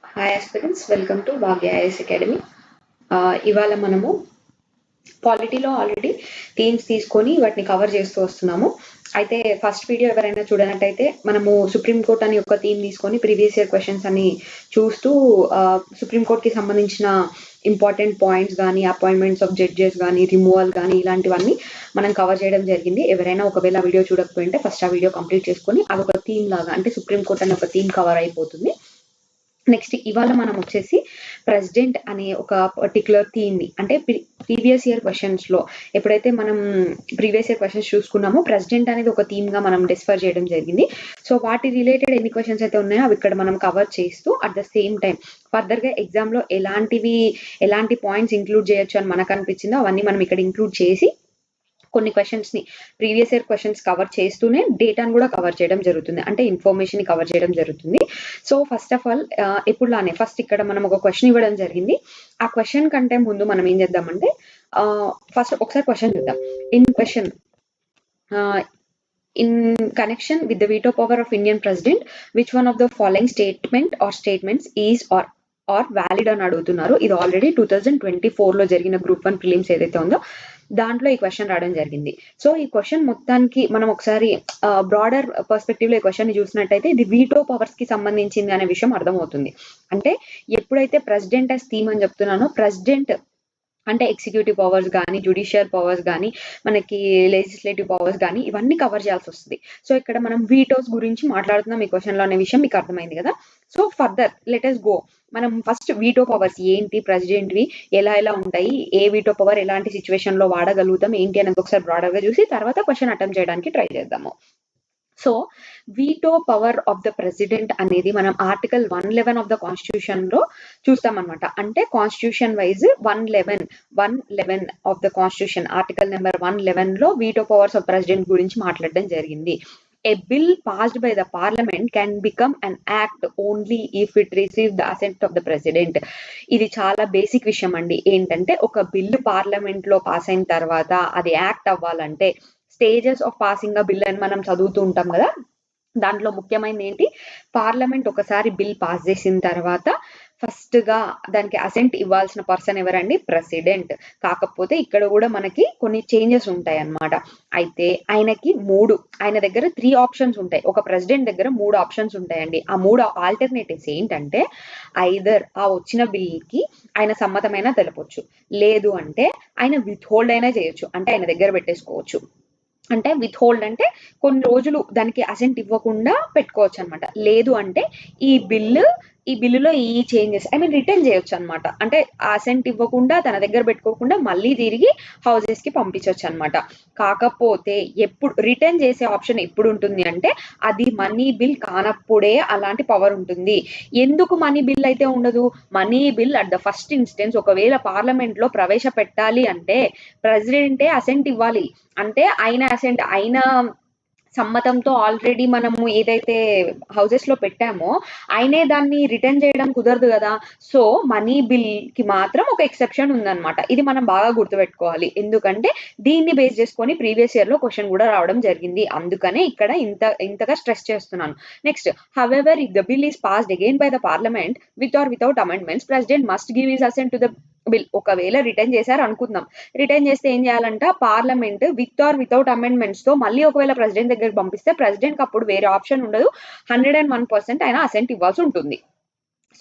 Hi aspirants, welcome to Bhagya IAS academy. ఇవాళ మనము పాలిటీలో already themes తీసుకొని వాటిని కవర్ చేస్తూ వస్తున్నాము. అయితే ఫస్ట్ వీడియో ఎవరైనా చూడనట్టయితే మనము సుప్రీంకోర్ట్ అని ఒక థీమ్ తీసుకొని ప్రీవియస్ ఇయర్ క్వశ్చన్స్ అని చూస్తూ సుప్రీంకోర్ట్కి సంబంధించిన ఇంపార్టెంట్ పాయింట్స్ కానీ, అపాయింట్మెంట్స్ ఆఫ్ జడ్జెస్ కానీ, రిమూవల్ కానీ ఇలాంటివన్నీ మనం కవర్ చేయడం జరిగింది. ఎవరైనా ఒకవేళ వీడియో చూడకపోయింటే ఫస్ట్ ఆ వీడియో కంప్లీట్ చేసుకొని అదొక థీమ్ లాగా, అంటే సుప్రీంకోర్ట్ అనే ఒక థీమ్ కవర్ అయిపోతుంది. నెక్స్ట్ ఇవాళ మనం వచ్చేసి ప్రెసిడెంట్ అనే ఒక పర్టికులర్ థీమ్ని, అంటే ప్రీవియస్ ఇయర్ క్వశ్చన్స్లో ఎప్పుడైతే మనం ప్రీవియస్ ఇయర్ క్వశ్చన్స్ చూసుకున్నామో ప్రెసిడెంట్ అనేది ఒక థీమ్గా మనం డిస్కస్ చేయడం జరిగింది. సో వాటి రిలేటెడ్ ఎన్ని క్వశ్చన్స్ అయితే ఉన్నాయో అవి ఇక్కడ మనం కవర్ చేస్తూ అట్ ద సేమ్ టైం ఫర్దర్గా ఎగ్జామ్లో ఎలాంటి పాయింట్స్ ఇంక్లూడ్ చేయొచ్చు అని మనకు అనిపించిందో అవన్నీ మనం ఇక్కడ ఇంక్లూడ్ చేసి కొన్ని క్వశ్చన్స్ని ప్రీవియస్ ఇయర్ క్వశ్చన్స్ కవర్ చేస్తూనే డేటాను కూడా కవర్ చేయడం జరుగుతుంది, అంటే ఇన్ఫర్మేషన్ కవర్ చేయడం జరుగుతుంది. సో ఫస్ట్ ఆఫ్ ఆల్ ఎప్పుడులానే ఫస్ట్ ఇక్కడ మనం ఒక క్వశ్చన్ ఇవ్వడం జరిగింది. ఆ క్వశ్చన్ కంటే ముందు మనం ఏం చేద్దామంటే ఫస్ట్ ఒకసారి క్వశ్చన్ చూద్దాం. In question in connection with the veto power of Indian president, which one of the following statement or statements is or valid అని అడుగుతున్నారు. ఇది ఆల్రెడీ 2024లో జరిగిన గ్రూప్ 1 ప్రిలిమ్స్ ఏదైతే ఉందో దాంట్లో ఈ క్వశ్చన్ రావడం జరిగింది. సో ఈ క్వశ్చన్ మొత్తానికి మనం ఒకసారి బ్రాడర్ పర్స్పెక్టివ్ లో ఈ క్వశ్చన్ చూసినట్టయితే ఇది వీటో పవర్స్ కి సంబంధించింది అనే విషయం అర్థమవుతుంది. అంటే ఎప్పుడైతే ప్రెసిడెంట్ as థీమ్ అని చెప్తున్నానో, ప్రెసిడెంట్ అంటే ఎగ్జిక్యూటివ్ పవర్స్ కానీ, జ్యుడిషియల్ పవర్స్ కానీ, మనకి లెజిస్లేటివ్ పవర్స్ కానీ ఇవన్నీ కవర్ చేయాల్సి వస్తుంది. సో ఇక్కడ మనం వీటోస్ గురించి మాట్లాడుతున్నాం ఈ క్వశ్చన్లో అనే విషయం మీకు అర్థమైంది కదా. So further let us go. మనం ఫస్ట్ వీటో పవర్స్ ఏంటి, ప్రెసిడెంట్వి ఎలా ఉంటాయి, ఏ వీటో పవర్ ఎలాంటి సిచ్యువేషన్ లో వాడగలుగుతాం ఏంటి అనేది ఒకసారి బ్రాడర్ గా చూసి తర్వాత క్వశ్చన్ అటెంప్ట్ చేయడానికి ట్రై చేద్దాము. So veto power of the president అనేది మనం ఆర్టికల్ 111 ఆఫ్ ద కాన్స్టిట్యూషన్ లో చూస్తామన్నమాట. అంటే constitution wise 111 of the constitution article number 111 లో వీటో పవర్స్ ఆఫ్ ప్రెసిడెంట్ గురించి మాట్లాడడం జరిగింది. A bill passed by the parliament can become an act only if it receives the assent of the president. ఇది చాలా basic విషయం అండి. ఏంటంటే ఒక బిల్లు పార్లమెంట్ లో పాస్ అయిన తర్వాత అది యాక్ట్ అవ్వాలంటే stages of passing a bill అని మనం చదువుతూ ఉంటాం కదా. దాంట్లో ముఖ్యమైనది ఏంటి, పార్లమెంట్ ఒకసారి బిల్ పాస్ చేసిన తర్వాత ఫస్ట్ గా దానికి అసెంట్ ఇవ్వాల్సిన పర్సన్ ఎవరండి, ప్రెసిడెంట్. కాకపోతే ఇక్కడ కూడా మనకి కొన్ని చేంజెస్ ఉంటాయి అన్నమాట. అయితే ఆయన దగ్గర 3 ఆప్షన్స్ ఉంటాయి. ఒక ప్రెసిడెంట్ దగ్గర 3 ఆప్షన్స్ ఉంటాయండి. ఆ 3 ఆల్టర్నేటివ్స్ ఏంటంటే ఐదర్ ఆ వచ్చిన బిల్ కి ఆయన సమ్మతమైనా తెలపొచ్చు, లేదు అంటే ఆయన విత్ హోల్డ్ అయినా చేయొచ్చు, అంటే ఆయన దగ్గర పెట్టేసుకోవచ్చు. అంటే విత్ హోల్డ్ అంటే కొన్ని రోజులు దానికి అసెంట్ ఇవ్వకుండా పెట్టుకోవచ్చు అనమాట. లేదు అంటే ఈ బిల్లులో ఈ చేంజెస్ రిటర్న్ చేయొచ్చు అనమాట. అంటే అసెంట్ ఇవ్వకుండా తన దగ్గర పెట్టుకోకుండా మళ్ళీ తిరిగి హౌసెస్ కి పంపించవచ్చు అనమాట. కాకపోతే ఎప్పుడు రిటర్న్ చేసే ఆప్షన్ ఎప్పుడు ఉంటుంది అంటే అది మనీ బిల్ కానప్పుడే అలాంటి పవర్ ఉంటుంది. ఎందుకు మనీ బిల్ అయితే ఉండదు? Money bill at the first instance ఒకవేళ పార్లమెంట్ లో ప్రవేశపెట్టాలి అంటే ప్రెసిడెంటే అసెంట్ ఇవ్వాలి. అంటే ఆయన సమ్మతంతో ఆల్రెడీ మనము ఏదైతే హౌసెస్ లో పెట్టామో ఆయనే దాన్ని రిటర్న్ చేయడం కుదరదు కదా. సో మనీ బిల్ కి మాత్రం ఒక ఎక్సెప్షన్ ఉందన్నమాట. ఇది మనం బాగా గుర్తుపెట్టుకోవాలి. ఎందుకంటే దీన్ని బేస్ చేసుకొని ప్రీవియస్ ఇయర్ లో క్వశ్చన్ కూడా రావడం జరిగింది. అందుకనే ఇక్కడ ఇంతగా స్ట్రెస్ చేస్తున్నాను. Next, however if the bill is passed again by the parliament with or without amendments, president must give his assent to the bill. ఒకవేళ రిటర్న్ చేశారు అనుకుందాం, రిటర్న్ చేస్తే ఏం చేయాలంట, parliament with or without amendments తో మళ్ళీ ఒకవేళ ప్రెసిడెంట్ దగ్గరికి పంపిస్తే ప్రెసిడెంట్ అప్పుడు వేరే ఆప్షన్ ఉండదు, 101% ఆయన అసెంట్ ఇవ్వాల్సి ఉంటుంది.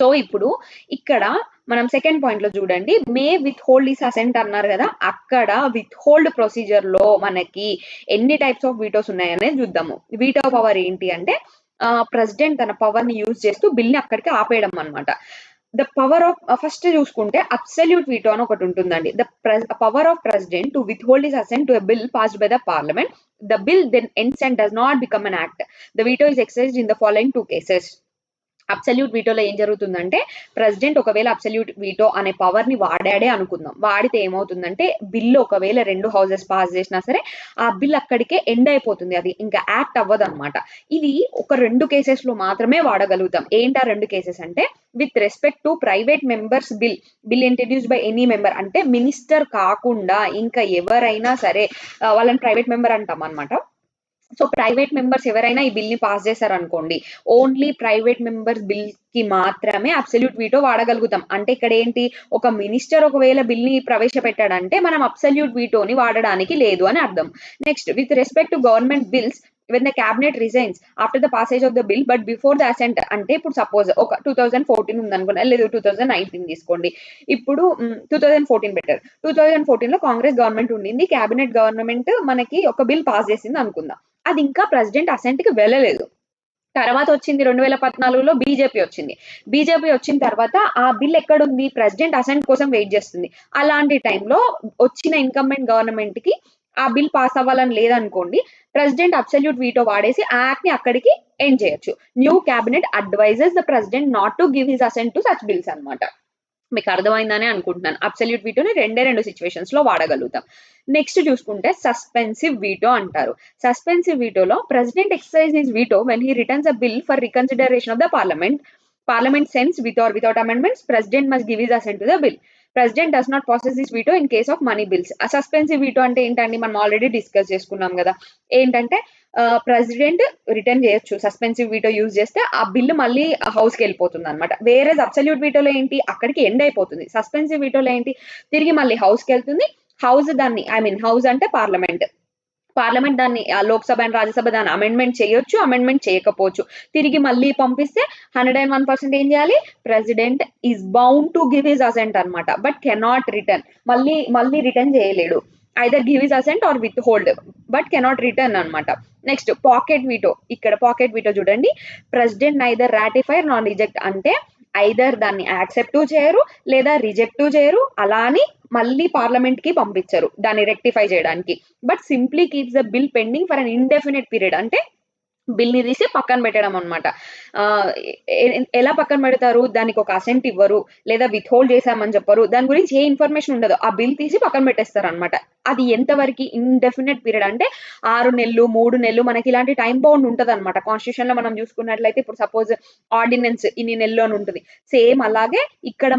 సో ఇప్పుడు ఇక్కడ మనం సెకండ్ పాయింట్ లో చూడండి, మే విత్ హోల్డ్ ఈస్ అసెంట్ అన్నారు కదా. అక్కడ విత్ హోల్డ్ ప్రొసీజర్ లో మనకి ఎన్ని టైప్స్ ఆఫ్ వీటోస్ ఉన్నాయనేది చూద్దాము. వీటో పవర్ ఏంటి అంటే ప్రెసిడెంట్ తన పవర్ ని యూజ్ చేస్తూ బిల్ ని అక్కడికి ఆపేయడం అనమాట. ద పవర్ ఆఫ్ ఫస్ట్ చూసుకుంటే అబ్సల్యూట్ వీటో అని ఒకటి ఉంటుందండి. The power of president to withhold is assent to a bill passed by the parliament. The bill then ends and does not become an act. The veto is exercised in the following 2 cases. Absolute వీటోలో ఏం జరుగుతుందంటే president ఒకవేళ absolute veto అనే power ని వాడాడే అనుకుందాం, వాడితే ఏమవుతుందంటే bill ఒకవేళ 2 హౌసెస్ పాస్ చేసినా సరే ఆ బిల్ అక్కడికే ఎండ్ అయిపోతుంది, అది ఇంకా యాక్ట్ అవ్వదు అనమాట. ఇది ఒక 2 కేసెస్ లో మాత్రమే వాడగలుగుతాం. ఏంటా 2 కేసెస్ అంటే with respect to private members bill introduced by any member. అంటే మినిస్టర్ కాకుండా ఇంకా ఎవరైనా సరే వాళ్ళని ప్రైవేట్ మెంబర్ అంటాం అనమాట. సో ప్రైవేట్ మెంబర్స్ ఎవరైనా ఈ బిల్ ని పాస్ చేశారనుకోండి, ఓన్లీ ప్రైవేట్ మెంబర్స్ బిల్ కి మాత్రమే అబ్సల్యూట్ వీటో వాడగలుగుతాం. అంటే ఇక్కడ ఏంటి, ఒక మినిస్టర్ ఒకవేళ బిల్ ని ప్రవేశపెట్టాడంటే మనం అబ్సల్యూట్ వీటోని వాడడానికి లేదు అని అర్థం. Next, with respect to government bills when the cabinet resigns after the passage of the bill but before the assent, అంటే ఇప్పుడు సపోజ్ ఒక 2014 ఉందనుకున్నా, లేదు 2019 తీసుకోండి. ఇప్పుడు 2014 బెటర్. 2014 లో కాంగ్రెస్ గవర్నమెంట్ ఉండింది, క్యాబినెట్ గవర్నమెంట్ మనకి ఒక బిల్ పాస్ చేసింది అనుకుందాం. అది ఇంకా ప్రెసిడెంట్ అసెంట్ కి వెళ్ళలేదు. తర్వాత వచ్చింది 2014లో బీజేపీ వచ్చింది. బీజేపీ వచ్చిన తర్వాత ఆ బిల్ ఎక్కడుంది, ప్రెసిడెంట్ అసెంట్ కోసం వెయిట్ చేస్తుంది. అలాంటి టైంలో వచ్చిన ఇన్కంబెంట్ గవర్నమెంట్ కి ఆ బిల్ పాస్ అవ్వాలని లేదనుకోండి, ప్రెసిడెంట్ అబ్సల్యూట్ వీటో వాడేసి ఆ యాక్ట్ ని అక్కడికి ఎండ్ చేయొచ్చు. New cabinet advises the president not to give his assent to such bills అన్నమాట. మీకు అర్థమైందని అనుకుంటున్నాను. అబ్సల్యూట్ వీటోని రెండు సిచ్యువేషన్స్ లో వాడగలుగుతాం. నెక్స్ట్ చూసుకుంటే సస్పెన్సివ్ వీటో అంటారు. సస్పెన్సివ్ వీటోలో president exercise his veto when he returns a bill for reconsideration of the parliament. Parliament sends with or without amendments, President must give his assent to the bill. President does not possess this veto in case of money bills. A suspensive veto అంటే ఏంటండి, మనం already discuss చేసుకున్నాం కదా. ఏంటంటే president return చేయొచ్చు suspensive veto use చేస్తే, ఆ bill మళ్ళీ హౌస్కి వెళ్ళిపోతుంది అనమాట. వేరే అబ్సల్యూట్ వీటోలో ఏంటి, అక్కడికి ఎండ్ అయిపోతుంది. సస్పెన్సివ్ వీటోలో ఏంటి, తిరిగి మళ్ళీ హౌస్కి వెళ్తుంది. హౌస్ దాన్ని, హౌస్ అంటే పార్లమెంట్ దాన్ని, లోక్సభ అండ్ రాజ్యసభ దాన్ని అమెండ్మెంట్ చేయొచ్చు, అమెండ్మెంట్ చేయకపోవచ్చు. తిరిగి మళ్ళీ పంపిస్తే 101% ఏం చేయాలి, president is bound to give his assent అనమాట, బట్ కెనాట్ రిటర్న్. మళ్ళీ రిటర్న్ చేయలేడు. Either give his assent or withhold, but cannot return అనమాట. Next, pocket veto. ఇక్కడ పాకెట్ వీటో చూడండి, president neither ratify nor reject, అంటే either దాన్ని accept చేయరు లేదా రిజెక్ట్ చేయరు, అలా అని మళ్ళీ పార్లమెంట్ కి పంపించరు దాన్ని రెక్టిఫై చేయడానికి. But simply keeps the bill pending for an indefinite period, అంటే బిల్ ని తీసి పక్కన పెట్టడం అనమాట. ఎలా పక్కన పెడతారు, దానికి ఒక అసెంట్ ఇవ్వరు లేదా విత్ హోల్డ్ చేశామని చెప్పరు, దాని గురించి ఏ ఇన్ఫర్మేషన్ ఉండదు, ఆ బిల్ తీసి పక్కన పెట్టేస్తారు అనమాట. అది ఎంతవరకు, ఇండెఫినెట్ పీరియడ్, అంటే 6 నెలలు 3 నెలలు మనకి ఇలాంటి టైం బౌండ్ ఉంటది అనమాట. కాన్స్టిట్యూషన్ లో మనం చూసుకున్నట్లయితే ఇప్పుడు సపోజ్ ఆర్డినెన్స్ ఇన్ని నెలలు అని ఉంటుంది. సేమ్ అలాగే ఇక్కడ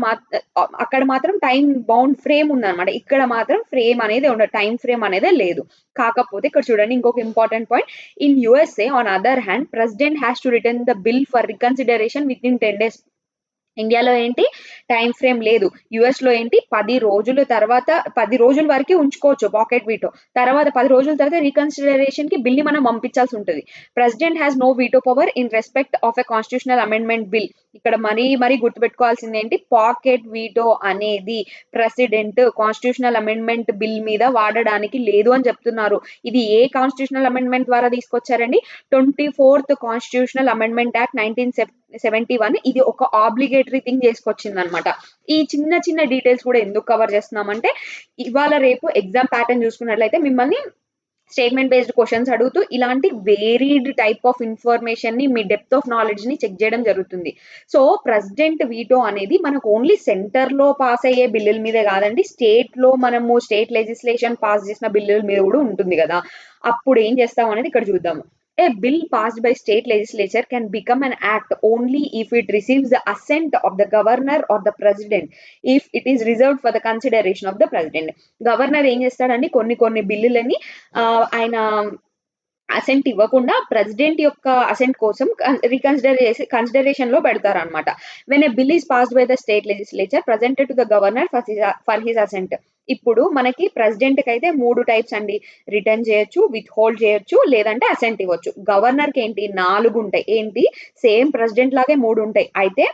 అక్కడ మాత్రం టైం బౌండ్ ఫ్రేమ్ ఉందన్నమాట. ఇక్కడ మాత్రం ఫ్రేమ్ అనేది ఉండదు, టైం ఫ్రేమ్ అనేది లేదు. కాకపోతే ఇక్కడ చూడండి ఇంకొక important point. In USA on other hand, president has to return the bill for reconsideration within 10 days. ఇండియాలో ఏంటి, టైం ఫ్రేమ్ లేదు. యుఎస్ లో ఏంటి, 10 రోజుల తర్వాత 10 రోజుల వరకు ఉంచుకోవచ్చు పాకెట్ వీటో. తర్వాత 10 రోజుల తర్వాత రీకన్సిడరేషన్ కి బిల్ ని మనం పంపించాల్సి ఉంటుంది. President has no veto power in respect of a constitutional amendment bill. ఇక్కడ మరీ గుర్తుపెట్టుకోవాల్సింది ఏంటి, పాకెట్ వీటో అనేది ప్రెసిడెంట్ కాన్స్టిట్యూషనల్ అమెండ్మెంట్ బిల్ మీద వాడడానికి లేదు అని చెప్తున్నారు. ఇది ఏ కాన్స్టిట్యూషనల్ అమెండ్మెంట్ ద్వారా తీసుకొచ్చారండి, 24th కాన్స్టిట్యూషనల్ అమెండ్మెంట్ యాక్ట్ 1971. ఇది ఒక ఆబ్లిగేటరీ థింగ్ చేసుకొచ్చింది అనమాట. ఈ చిన్న డీటెయిల్స్ కూడా ఎందుకు కవర్ చేస్తున్నామంటే, ఇవాళ రేపు ఎగ్జామ్ ప్యాటర్న్ చూసుకున్నట్లయితే మిమ్మల్ని స్టేట్మెంట్ బేస్డ్ క్వశ్చన్స్ అడుగుతూ ఇలాంటి వేరీడ్ టైప్ ఆఫ్ ఇన్ఫర్మేషన్ ని, మీ డెప్త్ ఆఫ్ నాలెడ్జ్ ని చెక్ చేయడం జరుగుతుంది. సో ప్రెసిడెంట్ వీటో అనేది మనకు ఓన్లీ సెంటర్ లో పాస్ అయ్యే బిల్లుల మీదే కాదండి, స్టేట్ లో మనము స్టేట్ లెజిస్లేషన్ పాస్ చేసిన బిల్లుల మీద కూడా ఉంటుంది కదా. అప్పుడు ఏం చేస్తాం అనేది ఇక్కడ చూద్దాము. A bill passed by state legislature can become an act only if it receives the assent of the governor or the president, if it is reserved for the consideration of the president. Governor ఏం చేస్తాడండి, కొన్ని బిల్లులని ఆయన assigned ఇవ్వకుండా president యొక్క assigned కోసం consideration లో పెడతారు అనమాట. When a bill is passed by the state legislature presented to the governor for his assent. ఇప్పుడు మనకి ప్రెసిడెంట్ కి అయితే 3 టైప్స్ అండి, రిటర్న్ చేయొచ్చు, విత్ హోల్డ్ చేయొచ్చు, లేదంటే అసెంట్ ఇవ్వచ్చు. గవర్నర్ కి ఏంటి 4 ఉంటాయి, ఏంటి సేమ్ ప్రెసిడెంట్ లాగే 3 ఉంటాయి. అయితే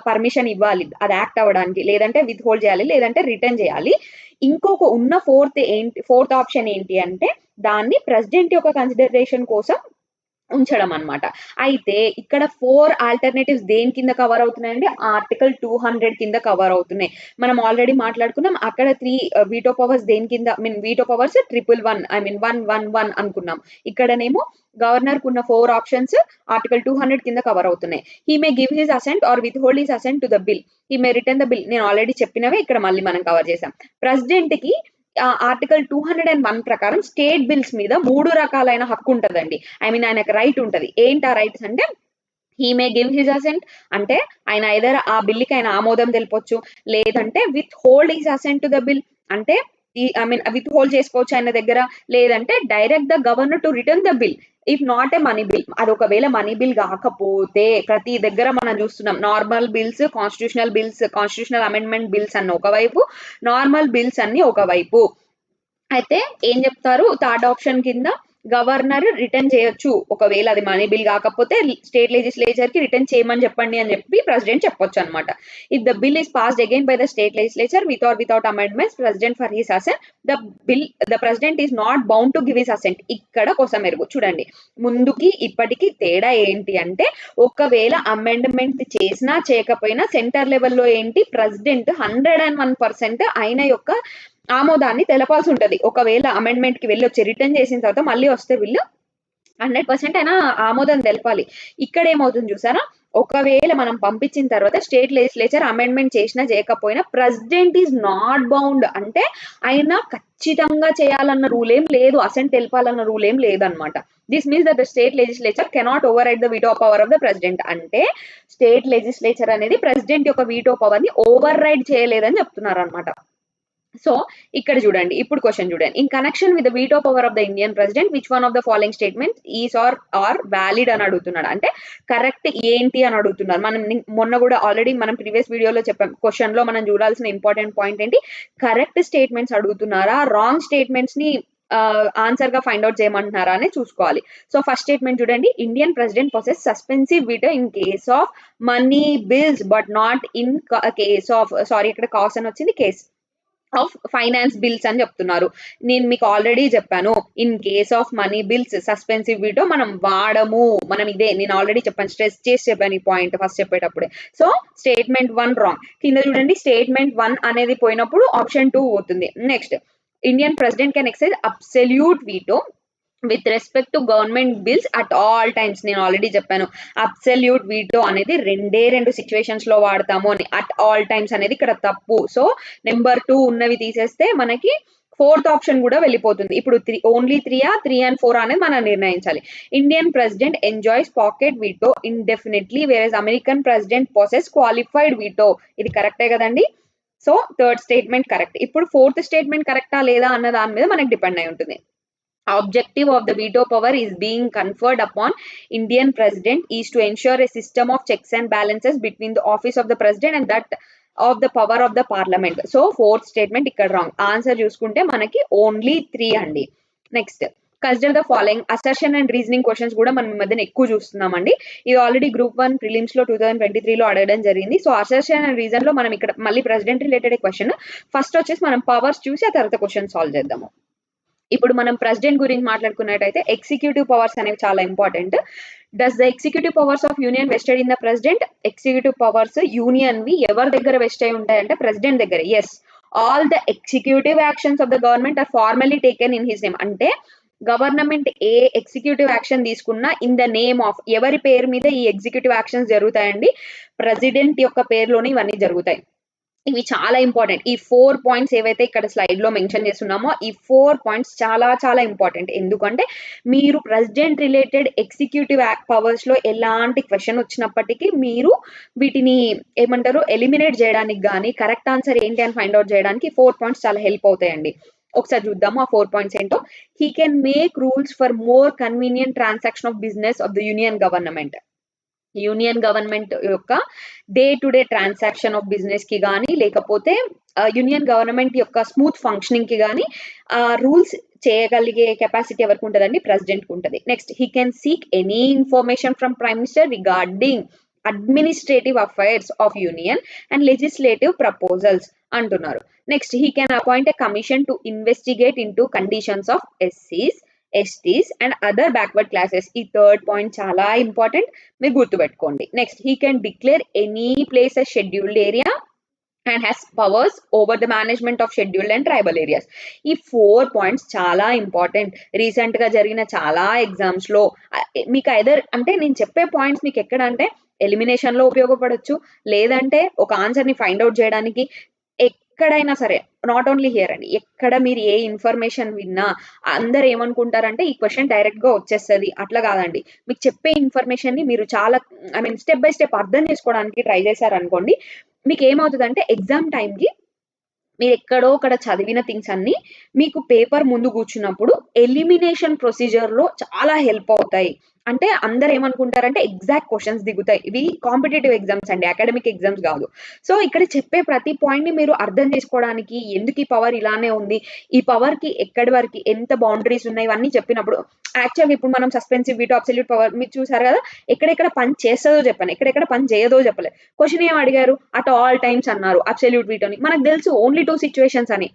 పర్మిషన్ ఇవ్వాలి అది యాక్ట్ అవ్వడానికి, లేదంటే విత్ హోల్డ్ చేయాలి, లేదంటే రిటర్న్ చేయాలి. ఇంకొక ఉన్న ఫోర్త్ ఆప్షన్ ఏంటి అంటే, దాన్ని ప్రెసిడెంట్ యొక్క కన్సిడరేషన్ కోసం ఉంచడం అనమాట. అయితే ఇక్కడ 4 ఆల్టర్నేటివ్స్ దేని కింద కవర్ అవుతున్నాయండి, ఆర్టికల్ 200 కింద కవర్ అవుతున్నాయి. మనం ఆల్రెడీ మాట్లాడుకున్నాం. అక్కడ 3 వీటో పవర్స్ దేని కింద, వీటో పవర్స్ 111 అనుకున్నాం. ఇక్కడనేమో గవర్నర్ కున్న 4 ఆప్షన్స్ ఆర్టికల్ 200 కింద కవర్ అవుతున్నాయి. He may give his assent or withhold his assent to the bill. He may return the bill. నేను ఆల్రెడీ చెప్పినవే ఇక్కడ మళ్ళీ మనం కవర్ చేసాం. ప్రెసిడెంట్ కి ఆర్టికల్ 201 ప్రకారం స్టేట్ బిల్స్ మీద 3 రకాలైన హక్కు ఉంటదండి. ఆయనకు రైట్ ఉంటది. ఏంటి ఆ రైట్స్ అంటే, he may give his assent, అంటే ఆయన ఐదర్ ఆ బిల్లుకి ఆయన ఆమోదం తెలపొచ్చు, లేదంటే withhold his assent to the bill, అంటే విత్ హోల్డ్ చేసుకోవచ్చు ఆయన దగ్గర, లేదంటే direct the governor to return the bill if not a money bill. అది ఒకవేళ మనీ బిల్ కాకపోతే ప్రతి దగ్గర మనం చూస్తున్నాం normal bills, constitutional amendment bills అన్న ఒకవైపు, నార్మల్ బిల్స్ అన్ని ఒకవైపు. అయితే ఏం చెప్తారు థర్డ్ ఆప్షన్ కింద గవర్నర్ రిటర్న్ చేయొచ్చు, ఒకవేళ అది మనీ బిల్ కాకపోతే స్టేట్ లెజిస్లేచర్ కి రిటర్న్ చేయమని చెప్పండి అని చెప్పి ప్రెసిడెంట్ చెప్పొచ్చు అనమాట. If the bill is passed again by the state legislature without amendments president for his assent the president is not bound to give his assent. ఇక్కడ కోసం మెరుగు చూడండి, ముందుకి ఇప్పటికి తేడా ఏంటి అంటే ఒకవేళ అమెండ్మెంట్ చేసినా చేయకపోయినా సెంటర్ లెవెల్లో ఏంటి ప్రెసిడెంట్ 101% ఆయన యొక్క ఆమోదాన్ని తెలపాల్సి ఉంటది. ఒకవేళ అమెండ్మెంట్ కి వెళ్ళి వచ్చి రిటర్న్ చేసిన తర్వాత మళ్ళీ వస్తే వీళ్ళు 100% అయినా ఆమోదం తెలపాలి. ఇక్కడ ఏమవుతుంది చూసారా, ఒకవేళ మనం పంపించిన తర్వాత స్టేట్ లెజిస్లేచర్ అమెండ్మెంట్ చేసినా చేయకపోయినా ప్రెసిడెంట్ ఈజ్ నాట్ బౌండ్, అంటే ఆయన ఖచ్చితంగా చేయాలన్న రూల్ ఏం లేదు, అసెంట్ తెలపాలన్న రూల్ ఏం లేదనమాట. This means that the state legislature cannot override the veto power of the president. అంటే స్టేట్ లెజిస్లేచర్ అనేది ప్రెసిడెంట్ యొక్క వీటో పవర్ ని ఓవర్ రైడ్ చేయలేదని చెప్తున్నారు అనమాట. సో ఇక్కడ చూడండి, ఇప్పుడు క్వశ్చన్ చూడండి, in connection with the veto power of the Indian president which one of the following statement is are valid అని అడుగుతున్నాడు. అంటే కరెక్ట్ ఏంటి అని అడుగుతున్నారు. మనం మొన్న కూడా ఆల్రెడీ మనం ప్రీవియస్ వీడియోలో చెప్పాం, క్వశ్చన్ లో మనం చూడాల్సిన ఇంపార్టెంట్ పాయింట్ ఏంటి, కరెక్ట్ స్టేట్మెంట్స్ అడుగుతున్నారా, రాంగ్ స్టేట్మెంట్స్ ని ఆన్సర్ గా ఫైండ్ అవుట్ చేయమంటున్నారా అని చూసుకోవాలి. సో ఫస్ట్ స్టేట్మెంట్ చూడండి, Indian president possess suspensive veto in case of money bills but not in case of, sorry ఇక్కడ కాస్ అని వచ్చింది, కేస్ ఆఫ్ ఫైనాన్స్ బిల్స్ అని చెప్తున్నారు. నేను మీకు ఆల్రెడీ చెప్పాను, in case of money bills suspensive veto మనం వాడము, మనం ఇదే నేను ఆల్రెడీ చెప్పాను, స్ట్రెస్ చేసి చెప్పాను ఈ పాయింట్ ఫస్ట్ చెప్పేటప్పుడే. So statement 1 wrong. కింద చూడండి, స్టేట్మెంట్ 1 అనేది పోయినప్పుడు ఆప్షన్ 2 పోతుంది. Next, Indian president can exercise absolute veto with respect to government bills at all times. నేను ఆల్రెడీ చెప్పాను అబ్సల్యూట్ వీటో అనేది రెండు సిచ్యువేషన్స్ లో వాడతాము అని, అట్ ఆల్ టైమ్స్ అనేది ఇక్కడ తప్పు. సో నెంబర్ 2 ఉన్నవి తీసేస్తే మనకి ఫోర్త్ ఆప్షన్ కూడా వెళ్ళిపోతుంది. ఇప్పుడు ఓన్లీ 3 and 4 అనేది మనం నిర్ణయించాలి. Indian president enjoys pocket veto indefinitely whereas American president possess qualified veto. ఇది కరెక్టే కదండి. So third statement correct. ఇప్పుడు ఫోర్త్ స్టేట్మెంట్ కరెక్టా లేదా అన్న దాని మీద మనకి డిపెండ్ అయి ఉంటుంది. Objective of the veto power is being conferred upon Indian president is to ensure a system of checks and balances between the office of the president and that of the power of the parliament. So fourth statement ఇక్కడ wrong. Answer చూసుకుంటే మనకి only 3 అండి. Next, consider the following assertion and reasoning questions కూడా మనం ఈ మధ్యన ఎక్కువ చూస్తున్నామండి. ఇది ఆల్రెడీ గ్రూప్ 1 ప్రిలిమ్స్ లో 2023లో అడగడం జరిగింది. సో అసర్షన్ అండ్ రీజన్ లో మనం ఇక్కడ మళ్ళీ ప్రెసిడెంట్ రిలేటెడ్ క్వశ్చన్. ఫస్ట్ వచ్చేసి మనం పవర్స్ చూసి ఆ తర్వాత క్వశ్చన్ సాల్వ్ చేద్దాము. ఇప్పుడు మనం ప్రెసిడెంట్ గురించి మాట్లాడుకున్నట్టయితే ఎగ్జిక్యూటివ్ పవర్స్ అనేవి చాలా important. Does the executive powers of union vested in the president? Executive powers union వి ఎవరి దగ్గర వెస్ట్ అయి ఉంటాయంటే ప్రెసిడెంట్ దగ్గర. Yes, all the executive actions of the government are formally taken in his name. అంటే government ఏ executive action తీసుకున్నా in the name of ఎవరి పేరు మీద ఈ ఎగ్జిక్యూటివ్ యాక్షన్స్ జరుగుతాయండి, ప్రెసిడెంట్ యొక్క పేరులోనే ఇవన్నీ జరుగుతాయి. ఇవి చాలా ఇంపార్టెంట్. ఈ 4 పాయింట్స్ ఏవైతే ఇక్కడ స్లైడ్ లో మెన్షన్ చేస్తున్నామో ఈ 4 పాయింట్స్ చాలా చాలా ఇంపార్టెంట్. ఎందుకంటే మీరు ప్రెసిడెంట్ రిలేటెడ్ ఎగ్జిక్యూటివ్ పవర్స్ లో ఎలాంటి క్వశ్చన్ వచ్చినప్పటికీ మీరు వీటిని ఏమంటారు ఎలిమినేట్ చేయడానికి కానీ కరెక్ట్ ఆన్సర్ ఏంటి అని ఫైండ్ అవుట్ చేయడానికి 4 పాయింట్స్ చాలా హెల్ప్ అవుతాయండి. ఒకసారి చూద్దాము ఆ 4 పాయింట్స్ ఏంటో. He can make rules for more convenient transaction of business of the union government. Union government యొక్క day to day transaction of business కి కానీ లేకపోతే యూనియన్ గవర్నమెంట్ యొక్క స్మూత్ ఫంక్షనింగ్ కి కానీ రూల్స్ చేయగలిగే కెపాసిటీ ఎవరికి ఉంటుందండి, ప్రెసిడెంట్ కి ఉంటుంది. Next, he can seek any information from prime minister regarding administrative affairs of union and legislative proposals అంటున్నారు. Next, he can appoint a commission to investigate into conditions of ఎస్సీస్, STs and other backward classes. ఈ third point చాలా important, మీరు గుర్తుపెట్టుకోండి. Next, he can declare any place a scheduled area and has powers over the management of scheduled and tribal areas. ఈ 4 points చాలా important. Recent గా జరిగిన చాలా exams లో మీకు ఐదర్ అంటే నేను చెప్పే పాయింట్స్ మీకు ఎక్కడ అంటే ఎలిమినేషన్ లో ఉపయోగపడవచ్చు, లేదంటే ఒక ఆన్సర్ ని ఫైండ్ అవుట్ చేయడానికి, ఎక్కడైనా సరే, నాట్ ఓన్లీ హియర్ అండి, ఎక్కడ మీరు ఏ ఇన్ఫర్మేషన్ విన్నా అందరు ఏమనుకుంటారంటే ఈ క్వశ్చన్ డైరెక్ట్ గా వచ్చేస్తుంది. అట్లా కాదండి, మీకు చెప్పే ఇన్ఫర్మేషన్ ని మీరు చాలా స్టెప్ బై స్టెప్ అర్థం చేసుకోవడానికి ట్రై చేశారనుకోండి, మీకు ఏమవుతుందంటే ఎగ్జామ్ టైంకి మీరు ఎక్కడో అక్కడ చదివిన థింగ్స్ అన్ని మీకు పేపర్ ముందు కూర్చున్నప్పుడు ఎలిమినేషన్ ప్రొసీజర్ లో చాలా హెల్ప్ అవుతాయి. అంటే అందరు ఏమనుకుంటారంటే ఎగ్జాక్ట్ క్వశ్చన్స్ దిగుతాయి. ఇవి కాంపిటేటివ్ ఎగ్జామ్స్ అండి, అకాడమిక్ ఎగ్జామ్స్ కాదు. సో ఇక్కడ చెప్పే ప్రతి పాయింట్ ని మీరు అర్థం చేసుకోవడానికి ఎందుకు ఈ పవర్ ఇలానే ఉంది, ఈ పవర్ కి ఎక్కడి వరకు ఎంత బౌండరీస్ ఉన్నాయి, ఇవన్నీ చెప్పినప్పుడు యాక్చువల్గా ఇప్పుడు మనం సస్పెన్సివ్ వీటో అబ్సల్యూట్ పవర్ మీరు చూసారు కదా, ఎక్కడెక్కడ పని చేస్తుందో చెప్పాను, ఎక్కడెక్కడ పని చేయదో చెప్పలేదు. క్వశ్చన్ ఏం అడిగారు, అట్ ఆల్ టైమ్స్ అన్నారు అబ్సల్యూట్ వీటోని. మనకు తెలుసు ఓన్లీ 2 సిచ్యువేషన్స్ అని.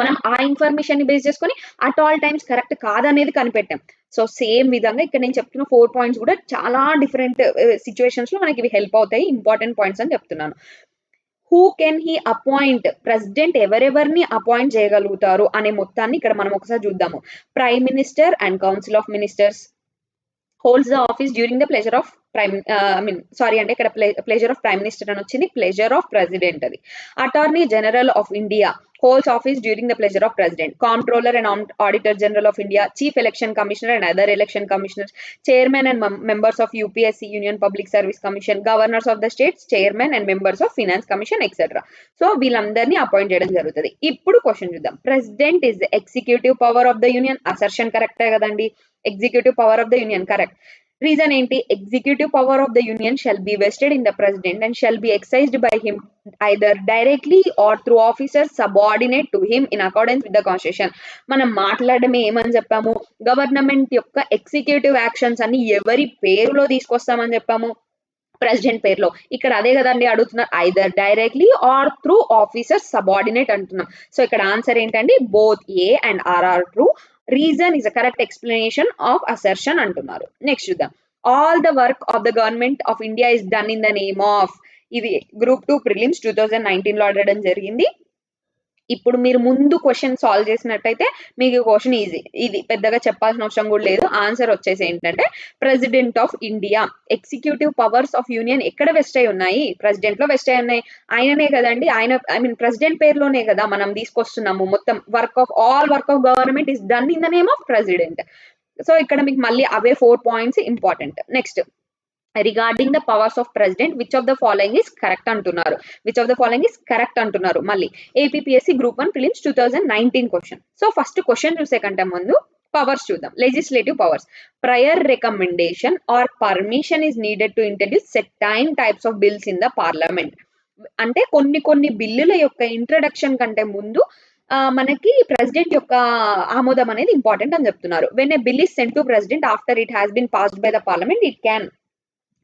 మనం ఆ ఇన్ఫర్మేషన్ ని బేస్ చేసుకొని అట్ ఆల్ టైమ్స్ కరెక్ట్ కాదనేది కనిపెట్టాం. సో సేమ్ విధంగా ఇక్కడ నేను చెప్తున్న 4 పాయింట్స్ కూడా చాలా డిఫరెంట్ సిచ్యువేషన్స్ లో మనకి ఇవి హెల్ప్ అవుతాయి, ఇంపార్టెంట్ పాయింట్స్ అని చెప్తున్నాను. Who can he appoint, president ఎవరెవరిని అపాయింట్ చేయగలుగుతారు అనే మొత్తాన్ని ఇక్కడ మనం ఒకసారి చూద్దాము. Prime minister and council of ministers holds the office during the pleasure of అంటే ఇక్కడ ప్లెజర్ ఆఫ్ ప్రైమ్ మినిస్టర్ అని వచ్చింది, ప్లెజర్ ఆఫ్ ప్రెసిడెంట్ అది. Attorney general of India holds office during the pleasure of president. Comptroller and auditor general of India, chief election commissioner and other election commissioners, chairman and members of UPSC, Union Public Service Commission, governors of the states, chairman and members of finance commission, etc. So వీళ్ళందరినీ appoint చేయడం జరుగుతుంది. ఇప్పుడు question చూద్దాం. President is the executive power of the union. Assertion కరెక్టే కదండి, executive power of the union correct. Reason ఏంటి, executive power of the union shall be vested in the president and shall be exercised by him either directly or through officers subordinate to him in accordance with the constitution. మనం మాట్లాడమే ఏమని చెప్పాము, government యొక్క executive actions అన్ని ఎవరి పేరులో తీసుకొస్తామని చెప్పాము, ప్రెసిడెంట్ పేరులో. ఇక్కడ అదే కదండి అడుగుతున్నారు, either directly or through officer subordinate అంటున్నాం. సో ఇక్కడ ఆన్సర్ ఏంటండి, both A and R true. Reason is a correct explanation of assertion అంటున్నారు. నెక్స్ట్ చూద్దాం. All the work of the government of India is done in the name of. ఇది group 2 prelims 2019 లో అడగడం జరిగింది. ఇప్పుడు మీరు ముందు క్వశ్చన్ సాల్వ్ చేసినట్టయితే మీకు క్వశ్చన్ ఈజీ, ఇది పెద్దగా చెప్పాల్సిన అవసరం కూడా లేదు. ఆన్సర్ వచ్చేసి ఏంటంటే president of India. Executive powers of union ఎక్కడ వెస్ట్ అయి ఉన్నాయి, ప్రెసిడెంట్ లో వెస్ట్ అయి ఉన్నాయి. ఆయననే కదండి, ఆయన ప్రెసిడెంట్ పేరులోనే కదా మనం తీసుకొస్తున్నాము. మొత్తం work of government is done in the name of president. So ఇక్కడ మీకు మళ్ళీ అవే 4 points important. Next, regarding the powers of president which of the following is correct అంటున్నారు. మళ్ళీ APSC group 1 prelims 2019 question. So first question చూసే కంటే ముందు powers చూద్దాం. Legislative powers. Prior recommendation or permission is needed to introduce certain types of bills in the parliament. అంటే కొన్ని బిల్లుల యొక్క ఇంట్రడక్షన్ కంటే ముందు మనకి ప్రెసిడెంట్ యొక్క ఆమోదం అనేది ఇంపార్టెంట్ అని చెప్తున్నారు. When a bill is sent to president after it has been passed by the parliament, it can,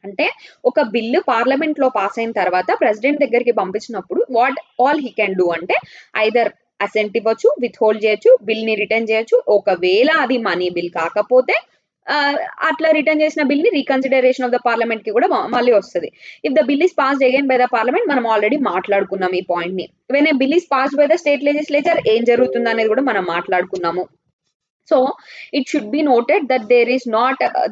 అంటే ఒక బిల్లు పార్లమెంట్ లో పాస్ అయిన తర్వాత ప్రెసిడెంట్ దగ్గరికి పంపించినప్పుడు what all he can do అంటే ఐదర్ అసెంట్ ఇవ్వచ్చు, విత్ హోల్డ్ చేయొచ్చు, బిల్ ని రిటర్న్ చేయొచ్చు. ఒకవేళ అది మనీ బిల్ కాకపోతే అట్లా రిటర్న్ చేసిన బిల్ ని రీకన్సిడరేషన్ ఆఫ్ ద పార్లమెంట్ కి కూడా మళ్ళీ వస్తుంది. If the bill is passed again by the parliament, మనం ఆల్రెడీ మాట్లాడుకున్నాం ఈ పాయింట్ ని. When a bill is passed by the state legislature ఏం జరుగుతుంది అనేది కూడా మనం మాట్లాడుకున్నాము. So it should be noted that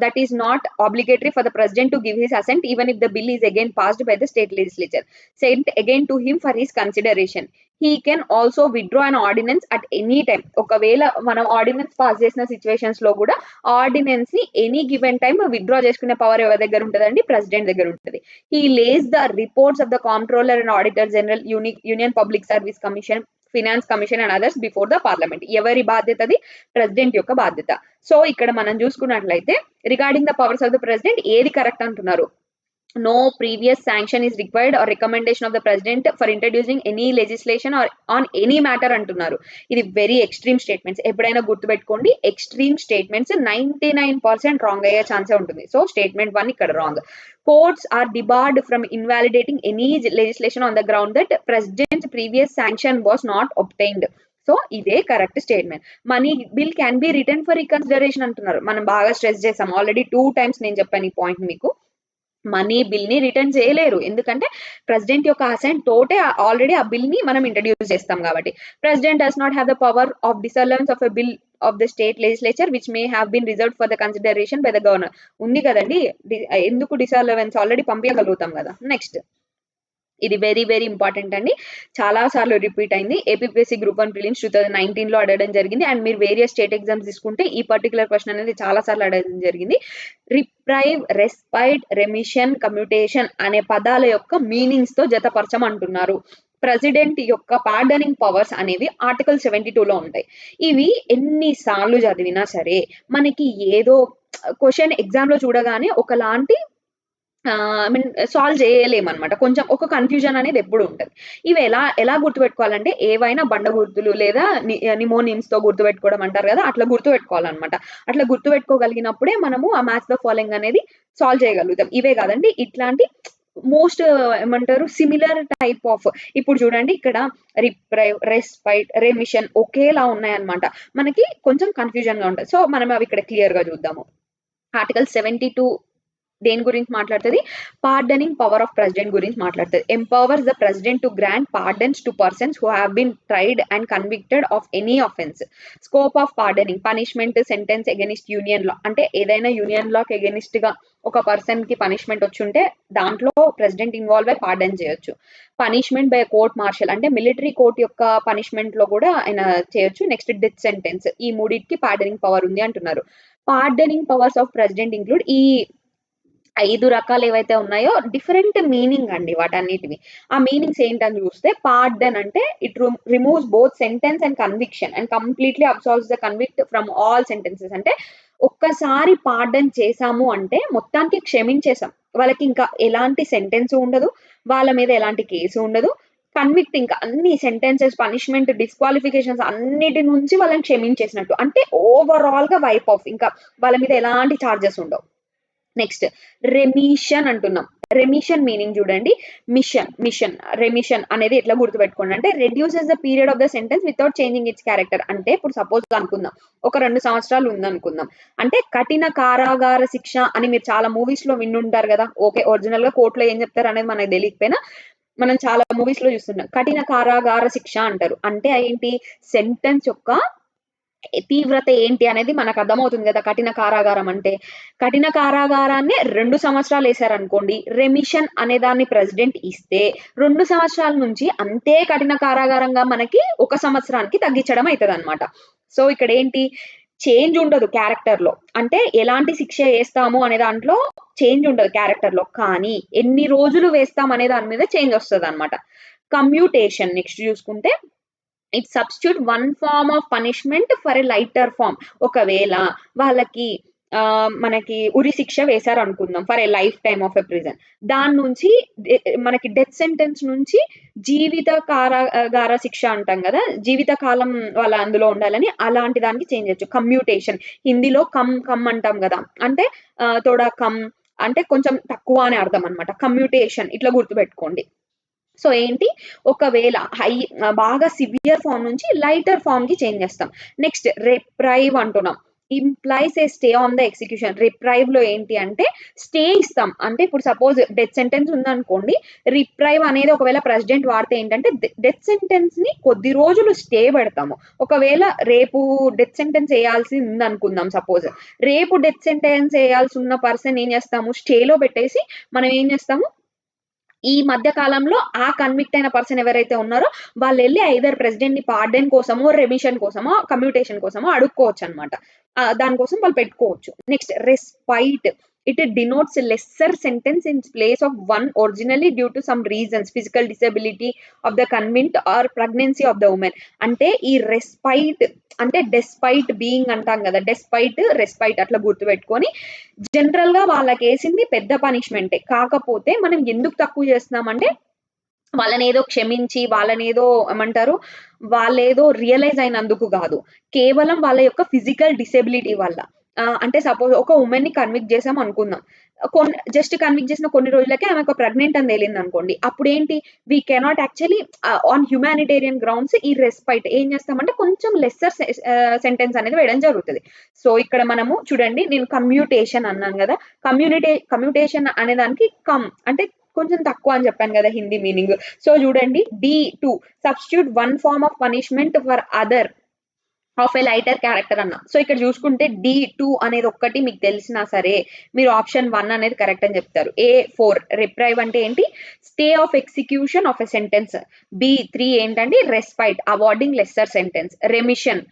that is not obligatory for the president to give his assent even if the bill is again passed by the state legislature, sent again to him for his consideration. He can also withdraw an ordinance at any time. ఒకవేళ మనం ordinance pass చేసిన situations లో కూడా ordinance ని any given time withdraw చేసుకునే power ఎవరి దగ్గర ఉంటుందండి, ప్రెసిడెంట్ దగ్గర ఉంటుంది. He lays the reports of the comptroller and auditor general, union public service commission, finance commission and others before the parliament. ఎవరి బాధ్యతది, ప్రెసిడెంట్ యొక్క బాధ్యత. సో ఇక్కడ మనం చూసుకున్నట్లయితే regarding the powers of the president ఏది కరెక్ట్ అంటున్నారు, no previous sanction is required or recommendation of the president for introducing any legislation or on any matter అంటున్నారు. ఇది వెరీ ఎక్స్ట్రీమ్ స్టేట్మెంట్స్. ఎప్పుడైనా గుర్తుపెట్టుకోండి, ఎక్స్ట్రీమ్ స్టేట్మెంట్స్ 99% రాంగ్ అయ్యే ఛాన్సే ఉంటుంది. So statement 1 ఇక్కడ wrong. Courts are debarred from invalidating any legislation on the ground that president's previous sanction was not obtained. So ఇదే correct statement. Money bill can be return for reconsideration అంటున్నారు. మనం బాగా stress చేసాం, already 2 times నేను చెప్పాను ఈ point మీకు. Money bill ని రిటర్న్ చేయలేరు, ఎందుకంటే ప్రెసిడెంట్ యొక్క అసెంట్ తోటే ఆల్రెడీ ఆ బిల్ ని మనం ఇంట్రడ్యూస్ చేస్తాం కాబట్టి. President does not have the power of disallowance of a bill of the state legislature which may have been reserved for the consideration by the governor. ఉంది కదండి, ఎందుకు డిసలవెన్స్ ఆల్రెడీ పంపించగలుగుతాం కదా. నెక్స్ట్, ఇది వెరీ వెరీ ఇంపార్టెంట్ అండి. చాలా సార్లు repeat అయింది. APPSC group 1 prelims 2019లో అడగడం జరిగింది. అండ్ మీరు వేరియస్ స్టేట్ ఎగ్జామ్స్ తీసుకుంటే ఈ పర్టికులర్ క్వశ్చన్ అనేది చాలా సార్లు అడగడం జరిగింది. రిప్రైవ్, రెస్పైట్, రెమిషన్, కమ్యూటేషన్ అనే పదాల యొక్క మీనింగ్స్ తో జతపరచమంటున్నారు. ప్రెసిడెంట్ యొక్క పార్డనింగ్ పవర్స్ అనేవి ఆర్టికల్ 72లో ఉంటాయి. ఇవి ఎన్ని సార్లు చదివినా సరే మనకి ఏదో క్వశ్చన్ ఎగ్జామ్ లో చూడగానే ఒకలాంటి ఐ మీన్ సాల్వ్ చేయలేమనమాట. కొంచెం ఒక కన్‌ఫ్యూజన్ అనేది ఎప్పుడు ఉంటది. ఇవి ఎలా ఎలా గుర్తుపెట్టుకోవాలంటే ఏవైనా బండ గుర్తులు లేదా నిమోనిమ్స్‌తో గుర్తుపెట్టుకోవడం అంటారు కదా! అట్లా గుర్తుపెట్టుకోవాలనమాట. అట్లా గుర్తుపెట్టుకోగలిగినప్పుడే మనము ఆ మ్యాచ్ ద ఫాలోయింగ్ అనేది సాల్వ్ చేయగలుగుతాం. ఇవే కాదండి ఇట్లాంటి మోస్ట్ ఏమంటారు సిమిలర్ టైప్ ఆఫ్ ఇప్పుడు చూడండి ఇక్కడ రిప్రైవ్, రెస్పైట్, రెమిషన్ ఒకేలా ఉన్నాయన్నమాట. మనకి కొంచెం కన్‌ఫ్యూజన్‌గా ఉంటది. సో, మనం అవి ఇక్కడ క్లియర్‌గా చూద్దాము. ఆర్టికల్ 72 దేని గురించి మాట్లాడుతది? పార్డనింగ్ పవర్ ఆఫ్ ప్రెసిడెంట్ గురించి మాట్లాడుతది. Empowers the president to grant pardons to persons who have been tried and convicted of any offence. Scope of pardoning punishment, sentence against union law అంటే ఏదైనా యూనియన్ లాకి అగైన్స్ట్ గా ఒక person కి punishment వచ్చుంటే దాంట్లో president involve అయి pardon చేయొచ్చు. Punishment by court martial అంటే మిలిటరీ కోర్ట్ యొక్క పనిష్మెంట్ లో కూడా ఆయన చేయొచ్చు. నెక్స్ట్ డెత్ సెంటెన్స్ ఈ మూడింటికి పార్డనింగ్ పవర్ ఉంది అంటున్నారు. Pardoning powers of president include ఈ 5 రకాలు ఏవైతే ఉన్నాయో డిఫరెంట్ మీనింగ్ అండి వాటన్నిటివి. ఆ మీనింగ్స్ ఏంటని చూస్తే పార్డన్ అంటే it removes both sentence and conviction and completely absorbs the convict from all sentences. అంటే ఒక్కసారి పార్డన్ చేసాము అంటే మొత్తానికి క్షమించేసాం. వాళ్ళకి ఇంకా ఎలాంటి సెంటెన్స్ ఉండదు. వాళ్ళ మీద ఎలాంటి కేసు ఉండదు. కన్విక్ట్ ఇంకా అన్ని సెంటెన్సెస్, పనిష్మెంట్, డిస్‌క్వాలిఫికేషన్స్ అన్నిటి నుంచి వాళ్ళని క్షమించేసినట్టు. అంటే ఓవరాల్‌గా వైప్ ఆఫ్ ఇంకా వాళ్ళ మీద ఎలాంటి చార్జెస్ ఉండవు. నెక్స్ట్ రెమిషన్ అంటున్నాం. రెమిషన్ మీనింగ్ చూడండి. మిషన్ రెమిషన్ అనేది ఎట్లా గుర్తుపెట్టుకోండి అంటే reduces the period of the sentence without changing it's character. అంటే ఇప్పుడు సపోజ్ అనుకుందాం ఒక 2 సంవత్సరాలు ఉందనుకుందాం. అంటే కఠిన కారాగార శిక్ష అని మీరు చాలా మూవీస్ లో వినుంటారు కదా. ఓకే ఒరిజినల్ గా కోర్టులో ఏం చెప్తారు అనేది మనకు తెలియకపోయినా మనం చాలా మూవీస్ లో చూస్తున్నాం. కఠిన కారాగార శిక్ష అంటారు. అంటే ఏంటి సెంటెన్స్ యొక్క తీవ్రత ఏంటి అనేది మనకు అర్థమవుతుంది కదా కఠిన కారాగారం అంటే. కఠిన కారాగారాన్ని 2 సంవత్సరాలు ఏశారనుకోండి. రెమిషన్ అనే దాన్ని ప్రెసిడెంట్ ఇస్తే 2 సంవత్సరాల నుంచి అంతే కఠిన కారాగారంగా మనకి 1 సంవత్సరానికి తగ్గించడం అయితదనమాట. సో ఇక్కడేంటి చేంజ్ ఉండదు క్యారెక్టర్‌లో. అంటే ఎలాంటి శిక్ష ఏస్తాము అనే దాంట్లో చేంజ్ ఉండదు క్యారెక్టర్‌లో. కానీ ఎన్ని రోజులు వేస్తాం అనే దాని మీద చేంజ్ వస్తదనమాట. కమ్యూటేషన్ నెక్స్ట్ చూసుకుంటే it substitute one form of punishment for a lighter form. ఒకవేళ వాళ్ళకి మనకి ఉరి శిక్ష వేశారు అనుకుందాం for a life time of a prison. దాని నుంచి మనకి డెత్ సెంటెన్స్ నుంచి జీవిత కారాగార శిక్ష అంటాం కదా. జీవిత కాలం వాళ్ళ అందులో ఉండాలని అలాంటి దానికి చేంజ్ చేయొచ్చు. కమ్యూటేషన్ హిందీలో కమ్ కమ్ అంటాం కదా. అంటే తోడా కమ్ అంటే కొంచెం తక్కువ అని అర్థం అనమాట. కమ్యూటేషన్ ఇట్లా గుర్తుపెట్టుకోండి. సో ఏంటి ఒకవేళ బాగా సివియర్ ఫార్మ్ నుంచి లైటర్ ఫార్మ్ కి చేంజ్ చేస్తాం. నెక్స్ట్ రిప్రైవ్ అంటున్నాం. Implies a stay on the execution. Reprieve లో ఏంటి అంటే స్టే ఇస్తాం. అంటే ఇప్పుడు సపోజ్ డెత్ సెంటెన్స్ ఉందనుకోండి. రిప్రైవ్ అనేది ఒకవేళ ప్రెసిడెంట్ వాడితే ఏంటంటే డెత్ సెంటెన్స్ ని కొద్ది రోజులు స్టే పెడతాము. ఒకవేళ రేపు డెత్ సెంటెన్స్ వేయాల్సి ఉందనుకుందాం సపోజ్. రేపు డెత్ సెంటెన్స్ వేయాల్సి ఉన్న పర్సన్ ఏం చేస్తాము స్టేలో పెట్టేసి మనం ఏం చేస్తాము ఈ మధ్య కాలంలో ఆ కన్విక్ట్ అయిన పర్సన్ ఎవరైతే ఉన్నారో వాళ్ళు వెళ్ళి ఐదర్ ప్రెసిడెంట్ ని పార్డెన్ కోసమో, రెమిషన్ కోసమో, కమ్యూటేషన్ కోసమో అడుక్కోవచ్చు అనమాట. దానికోసం వాళ్ళు పెట్టుకోవచ్చు. Next respite. It denotes lesser sentence in place of one originally due to some reasons physical disability of the convict or pregnancy of the women. అంటే ఈ రెస్పైట్ అంటే డెస్పైట్ బీయింగ్ అంటాం కదా. డెస్పైట్ రెస్పైట్ అట్లా గుర్తుపెట్టుకొని జనరల్ గా వాళ్ళకేసింది పెద్ద పనిష్మెంటే. కాకపోతే మనం ఎందుకు తక్కువ చేస్తున్నామంటే వాళ్ళనేదో క్షమించి వాళ్ళనేదో ఏమంటారు వాళ్ళేదో రియలైజ్ అయినందుకు కాదు. కేవలం వాళ్ళ యొక్క ఫిజికల్ డిసెబిలిటీ వల్ల. అంటే సపోజ్ ఒక ఉమెన్ ని కన్విక్ట్ చేసాం అనుకుందాం. జస్ట్ కన్విక్ట్ చేసిన కొన్ని రోజులకే ఆమెకు ప్రెగ్నెంట్ అని తేలిందనుకోండి. అప్పుడేంటి we cannot actually on humanitarian grounds ఈ రెస్పైట్ ఏం చేస్తామంటే కొంచెం లెస్సర్ సెంటెన్స్ అనేది వేయడం జరుగుతది. సో ఇక్కడ మనము చూడండి నేను కమ్యూటేషన్ అన్నాను కదా. కమ్యూటేషన్ అనే దానికి అంటే కొంచెం తక్కువ అని చెప్పాను కదా హిందీ మీనింగ్. సో చూడండి D2 substitute one form of punishment for other of a lighter character అన్న. సో ఇక్కడ చూసుకుంటే D2 అనేది ఒక్కటి మీకు తెలిసినా సరే మీరు ఆప్షన్ 1 అనేది కరెక్ట్ అని చెప్తారు. A4 రిప్రైవ్ అంటే ఏంటి, stay of execution of a sentence. B3 ఏంటంటే respite, awarding lesser sentence. Remission,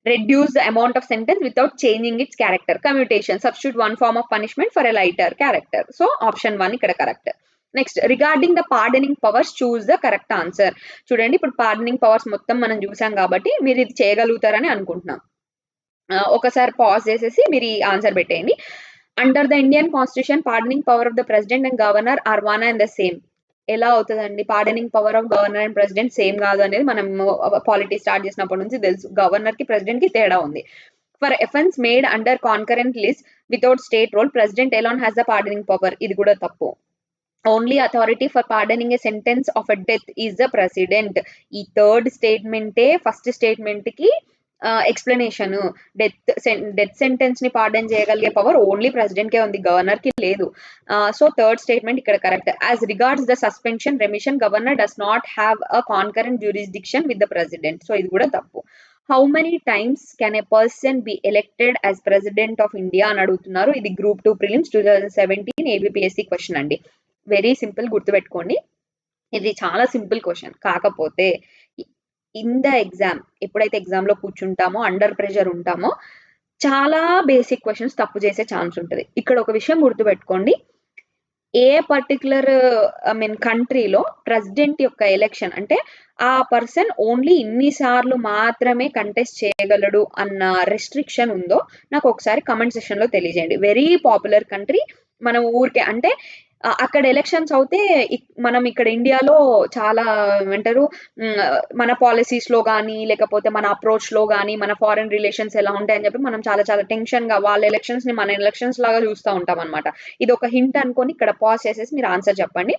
reduce the amount of sentence without changing its character. Commutation, substitute one form of punishment for a lighter character. So option 1 ikkada correct. Next, regarding the pardoning powers, choose the correct answer. చూడండి ఇప్పుడు pardoning powers మొత్తం మనం చూసాం కాబట్టి మీరు ఇది చేయగలుగుతారని అనుకుంటున్నాం. ఒకసారి పాజ్ చేసేసి మీరు ఈ ఆన్సర్ పెట్టేయండి. Under the Indian constitution pardoning power of the president and governor are one and the same. ఎలా అవుతుందండి, pardoning power of governor and president same కాదు అనేది మనం పాలిటీ స్టార్ట్ చేసినప్పటి నుంచి తెలుసు. గవర్నర్ కి ప్రెసిడెంట్ కి తేడా ఉంది. For offence made under concurrent list without state role, president alone has the pardoning power. ఇది కూడా తప్పు. Only authority for pardoning a sentence of a death is the president. ఈ థర్డ్ స్టేట్మెంటే ఫస్ట్ స్టేట్మెంట్ కి explanation. Death sentence ని pardon చేయగలిగే power only president కే ఉంది, గవర్నర్ కి లేదు. సో థర్డ్ స్టేట్మెంట్ ఇక్కడ correct. As regards the suspension remission, governor does not have a concurrent jurisdiction with the president. So ఇది కూడా తప్పు. How many times can a person B elected as president of India అని అడుగుతున్నారు. ఇది group 2 prelims 2017 ABPSC question అండి. Very simple, గుర్తుపెట్టుకోండి. ఇది చాలా సింపుల్ క్వశ్చన్. కాకపోతే ఇన్ ద ఎగ్జామ్ ఎప్పుడైతే ఎగ్జామ్ లో కూర్చుంటామో, అండర్ ప్రెషర్ ఉంటామో, చాలా బేసిక్ క్వశ్చన్స్ తప్పు చేసే ఛాన్స్ ఉంటుంది. ఇక్కడ ఒక విషయం గుర్తుపెట్టుకోండి, ఏ పర్టికులర్ కంట్రీలో ప్రెసిడెంట్ యొక్క ఎలక్షన్ అంటే ఆ పర్సన్ ఓన్లీ ఇన్ని సార్లు మాత్రమే కంటెస్ట్ చేయగలడు అన్న రెస్ట్రిక్షన్ ఉందో నాకు ఒకసారి కమెంట్ సెక్షన్ లో తెలియజేయండి. వెరీ పాపులర్ కంట్రీ, మనం ఊరికే అంటే అక్కడ ఎలక్షన్స్ అవుతే మనం ఇక్కడ ఇండియాలో చాలా ఏమంటారు, మన పాలసీస్ లో కానీ లేకపోతే మన అప్రోచ్ లో కానీ మన ఫారెన్ రిలేషన్స్ ఎలా ఉంటాయని చెప్పి మనం చాలా చాలా టెన్షన్ గా వాళ్ళ ఎలక్షన్స్ ని మన ఎలక్షన్స్ లాగా చూస్తూ ఉంటాం అనమాట. ఇది ఒక హింట్ అనుకొని ఇక్కడ పాజ్ చేసేసి మీరు ఆన్సర్ చెప్పండి.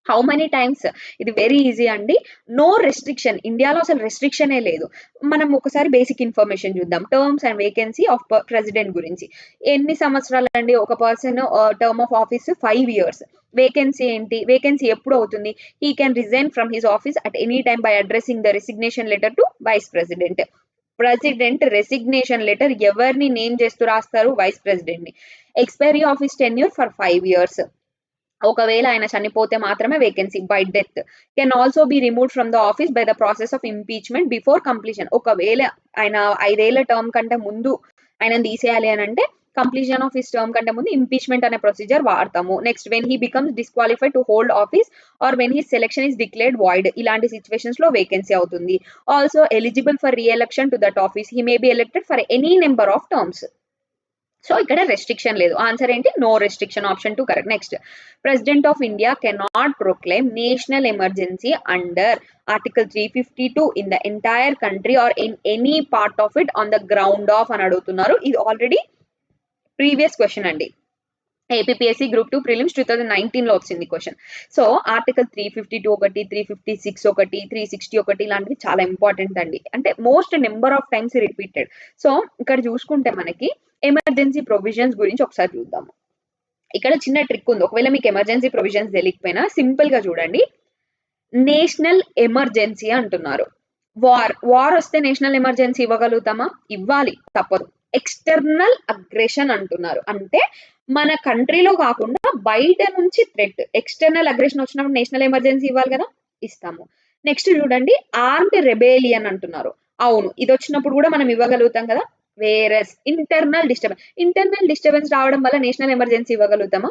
హౌ మెనీ టైమ్స్, ఇది వెరీ ఈజీ అండి. నో రెస్ట్రిక్షన్, ఇండియాలో అసలు రెస్ట్రిక్షనే లేదు. మనం ఒకసారి బేసిక్ ఇన్ఫర్మేషన్ చూద్దాం. Terms and vacancy of president గురించి. ఎన్ని సంవత్సరాలు అండి ఒక person term of office? 5 years. Vacancy ఏంటి, వేకెన్సీ ఎప్పుడు అవుతుంది? He can resign from his office at any time by addressing the resignation letter to vice president. President resignation letter ఎవరిని name చేస్తూ రాస్తారు? వైస్ ప్రెసిడెంట్ ని. Expiry of his tenure for 5 years. ఒకవేళ ఆయన చనిపోతే మాత్రమే vacancy. By death can also be remove from the office by the process of impeachment before completion. ఒకవేళ ఆయన 5 ఏళ్ల టర్మ్ కంటే ముందు ఆయన తీసేయాలి అని అంటే కంప్లీషన్ ఆఫ్ హిస్ టర్మ్ కంటే ముందు ఇంపీచ్మెంట్ అనే ప్రొసీజర్ వాడతాము. Next, when he becomes disqualified to hold office or when his selection is declared void, ఇలాంటి సిచ్యువేషన్స్ లో వేకెన్సీ అవుతుంది. Also eligible for reelection to that office, he may be elected for any number of terms. So ఇక్కడ restriction లేదు. Answer ఏంటి? No restriction, option 2 correct. Next, president of India cannot proclaim national emergency under article 352 in the entire country or in any part of it on the ground of అని అడుగుతున్నారు. ఇది already previous question అండి. APSC group 2 prelims 2019 లో వచ్చింది question. So article 352 ఒకటి, 356 ఒకటి, 360 ఒకటి ఇలాంటివి చాలా ఇంపార్టెంట్ అండి. అంటే most number of times repeated. So ఇక్కడ చూసుకుంటే మనకి ఎమర్జెన్సీ ప్రొవిజన్స్ గురించి ఒకసారి చూద్దాము. ఇక్కడ చిన్న ట్రిక్ ఉంది. ఒకవేళ మీకు ఎమర్జెన్సీ ప్రొవిజన్స్ తెలియకపోయినా సింపుల్ గా చూడండి. నేషనల్ ఎమర్జెన్సీ అంటున్నారు. వార్ వస్తే నేషనల్ ఎమర్జెన్సీ ఇవ్వగలుగుతామా? ఇవ్వాలి, తప్పదు. ఎక్స్టర్నల్ అగ్రెషన్ అంటున్నారు. అంటే మన కంట్రీలో కాకుండా బయట నుంచి థ్రెట్, ఎక్స్టర్నల్ అగ్రెషన్ వచ్చినప్పుడు నేషనల్ ఎమర్జెన్సీ ఇవ్వాలి కదా, ఇస్తాము. నెక్స్ట్ చూడండి, ఆర్మ్డ్ రెబేలియన్ అంటున్నారు. అవును, ఇది వచ్చినప్పుడు కూడా మనం ఇవ్వగలుగుతాం కదా. వేరస్ ఇంటర్నల్ డిస్టర్బెన్స్ రావడం వల్ల నేషనల్ ఎమర్జెన్సీ ఇవ్వగలుగుతామా?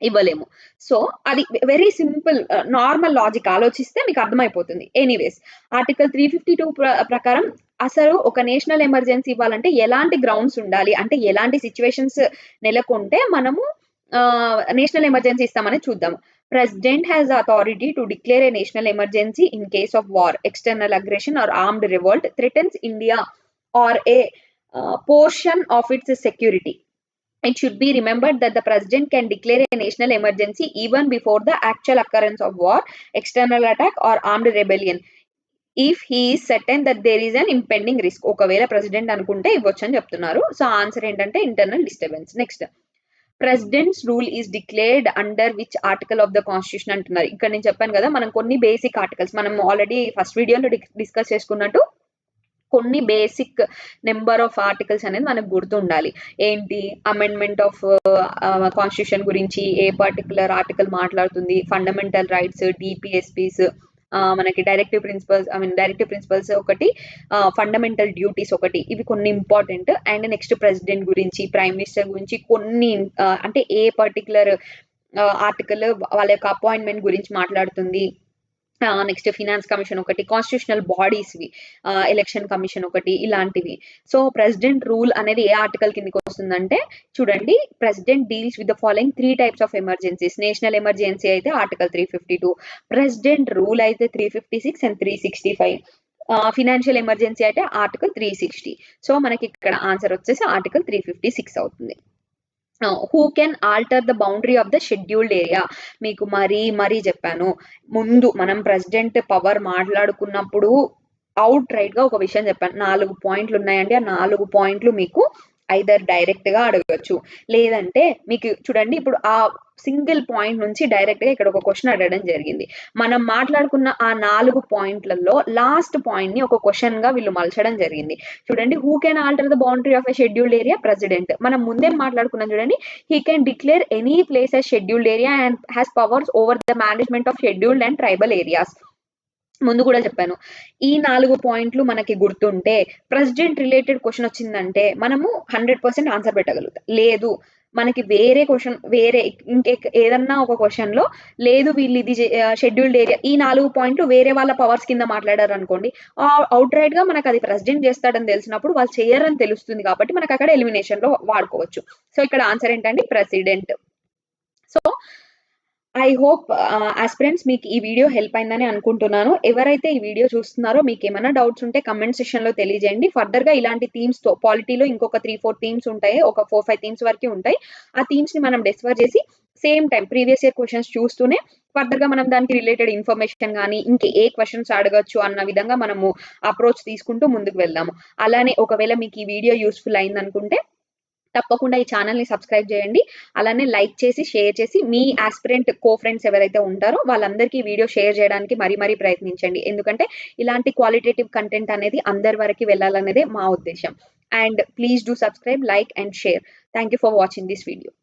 ఇవ్వలేము. సో అది వెరీ సింపుల్, నార్మల్ లాజిక్ ఆలోచిస్తే మీకు అర్థమైపోతుంది. ఎనీవేస్, ఆర్టికల్ 352 ప్రకారం అసలు ఒక నేషనల్ ఎమర్జెన్సీ ఇవ్వాలంటే ఎలాంటి గ్రౌండ్స్ ఉండాలి, అంటే ఎలాంటి సిచ్యువేషన్స్ నెలకొంటే మనము నేషనల్ ఎమర్జెన్సీ ఇస్తామని చూద్దాము. President has authority to declare a national emergency in case of war, external aggression or armed revolt threatens India or a portion of its security. It should be remembered that the president can declare a national emergency even before the actual occurrence of war, external attack or armed rebellion if he is certain that there is an impending risk. ఒకవేళ president అనుకుంటే ఇవ్వచ్చు అని చెప్తున్నారు. So answer ఏంటంటే internal disturbance. Next, presidents rule is declared under which article of the constitution అంటున్నారు. ఇక్కడ నేను చెప్పాను కదా, మనం కొన్ని బేసిక్ ఆర్టికల్స్ మనం ఆల్రెడీ ఫస్ట్ వీడియోలో డిస్కస్ చేసుకున్నట్టు కొన్ని బేసిక్ నెంబర్ ఆఫ్ ఆర్టికల్స్ అనేది మనకు గుర్తుండాలి. ఏంటి అమెండ్మెంట్ ఆఫ్ కాన్స్టిట్యూషన్ గురించి ఏ పర్టికులర్ ఆర్టికల్ మాట్లాడుతుంది, ఫండమెంటల్ రైట్స్, డిపిఎస్పీస్, మనకి డైరెక్టివ్ ప్రిన్సిపల్స్ ఒకటి, ఫండమెంటల్ డ్యూటీస్ ఒకటి, ఇవి కొన్ని ఇంపార్టెంట్. అండ్ నెక్స్ట్ ప్రెసిడెంట్ గురించి, ప్రైమ్ మినిస్టర్ గురించి కొన్ని అంటే ఏ పర్టికులర్ ఆర్టికల్ వాళ్ళ యొక్క అపాయింట్మెంట్ గురించి మాట్లాడుతుంది. నెక్స్ట్ ఫినాన్స్ కమిషన్ ఒకటి, కాన్స్టిట్యూషనల్ బాడీస్వి, ఎలక్షన్ కమిషన్ ఒకటి, ఇలాంటివి. సో ప్రెసిడెంట్ రూల్ అనేది ఏ ఆర్టికల్ కిందకి వస్తుందంటే చూడండి, president deals with the following 3 types of emergencies. National emergency అయితే ఆర్టికల్ 352, ప్రెసిడెంట్ రూల్ అయితే 356 అండ్ 365, ఫినాన్షియల్ ఎమర్జెన్సీ అయితే ఆర్టికల్ 360. సో మనకి ఇక్కడ ఆన్సర్ వచ్చేసి ఆర్టికల్ 356 అవుతుంది. Who can alter the boundary of the scheduled area. మీకు మరీ చెప్పాను, ముందు మనం ప్రెసిడెంట్ పవర్ మాట్లాడుకున్నప్పుడు అవుట్ రైట్ గా ఒక విషయం చెప్పాను. 4 పాయింట్లు ఉన్నాయండి. ఆ 4 పాయింట్లు మీకు ఐదర్ డైరెక్ట్ గా అడగచ్చు, లేదంటే మీకు చూడండి ఇప్పుడు ఆ సింగిల్ పాయింట్ నుంచి డైరెక్ట్ గా ఇక్కడ ఒక క్వశ్చన్ అడగడం జరిగింది. మనం మాట్లాడుకున్న ఆ 4 పాయింట్లలో లాస్ట్ పాయింట్ ని ఒక క్వశ్చన్ గా వీళ్ళు మలచడం జరిగింది. చూడండి, who can alter the boundary of a scheduled area, president. మనం ముందే మాట్లాడుకున్నాం చూడండి, he can declare any place as scheduled area and has powers over the management of scheduled and tribal areas. ముందు కూడా చెప్పాను. ఈ 4 పాయింట్లు మనకి గుర్తుంటే ప్రెసిడెంట్ రిలేటెడ్ క్వశ్చన్ వచ్చిందంటే మనము 100% ఆన్సర్ పెట్టగలుగుతాం. లేదు మనకి వేరే క్వశ్చన్, వేరే ఏదన్నా ఒక క్వశ్చన్ లో లేదు వీళ్ళు ఇది షెడ్యూల్డ్ ఏరియా, ఈ 4 పాయింట్లు వేరే వాళ్ళ పవర్స్ కింద మాట్లాడారు అనుకోండి, అవుట్ రైట్ గా మనకు అది ప్రెసిడెంట్ చేస్తాడని తెలిసినప్పుడు వాళ్ళు చేయరని తెలుస్తుంది కాబట్టి మనకు అక్కడ ఎలిమినేషన్ లో వాడుకోవచ్చు. సో ఇక్కడ ఆన్సర్ ఏంటంటే president. So I hope aspirants మీకు ఈ వీడియో హెల్ప్ అయిందని అనుకుంటున్నాను. ఎవరైతే ఈ వీడియో చూస్తున్నారో మీకు ఏమైనా డౌట్స్ ఉంటే కమెంట్ సెక్షన్ లో తెలియజేయండి. ఫర్దర్ గా ఇలాంటి థీమ్స్ తో పాలిటీలో ఇంకొక 3-4 థీమ్స్ ఉంటాయి, ఒక 4-5 థీమ్స్ వరకు ఉంటాయి. ఆ థీమ్స్ ని మనం డిస్కస్ చేసి same time previous year questions చూస్తూనే ఫర్దర్ గా మనం దానికి రిలేటెడ్ ఇన్ఫర్మేషన్ కానీ ఇంకే ఏ క్వశ్చన్స్ అడగచ్చు అన్న విధంగా మనము అప్రోచ్ తీసుకుంటూ ముందుకు వెళ్దాము. అలానే ఒకవేళ మీకు ఈ వీడియో యూస్ఫుల్ అయింది అనుకుంటే తప్పకుండా ఈ ఛానల్ ని సబ్స్క్రైబ్ చేయండి. అలానే లైక్ చేసి షేర్ చేసి మీ ఆస్పిరెంట్ కో ఫ్రెండ్స్ ఎవరైతే ఉంటారో వాళ్ళందరికీ వీడియో షేర్ చేయడానికి మరీ ప్రయత్నించండి. ఎందుకంటే ఇలాంటి క్వాలిటేటివ్ కంటెంట్ అనేది అందరి వరకు వెళ్ళాలనేదే మా ఉద్దేశం. And please do subscribe, like and share. Thank you for watching this video.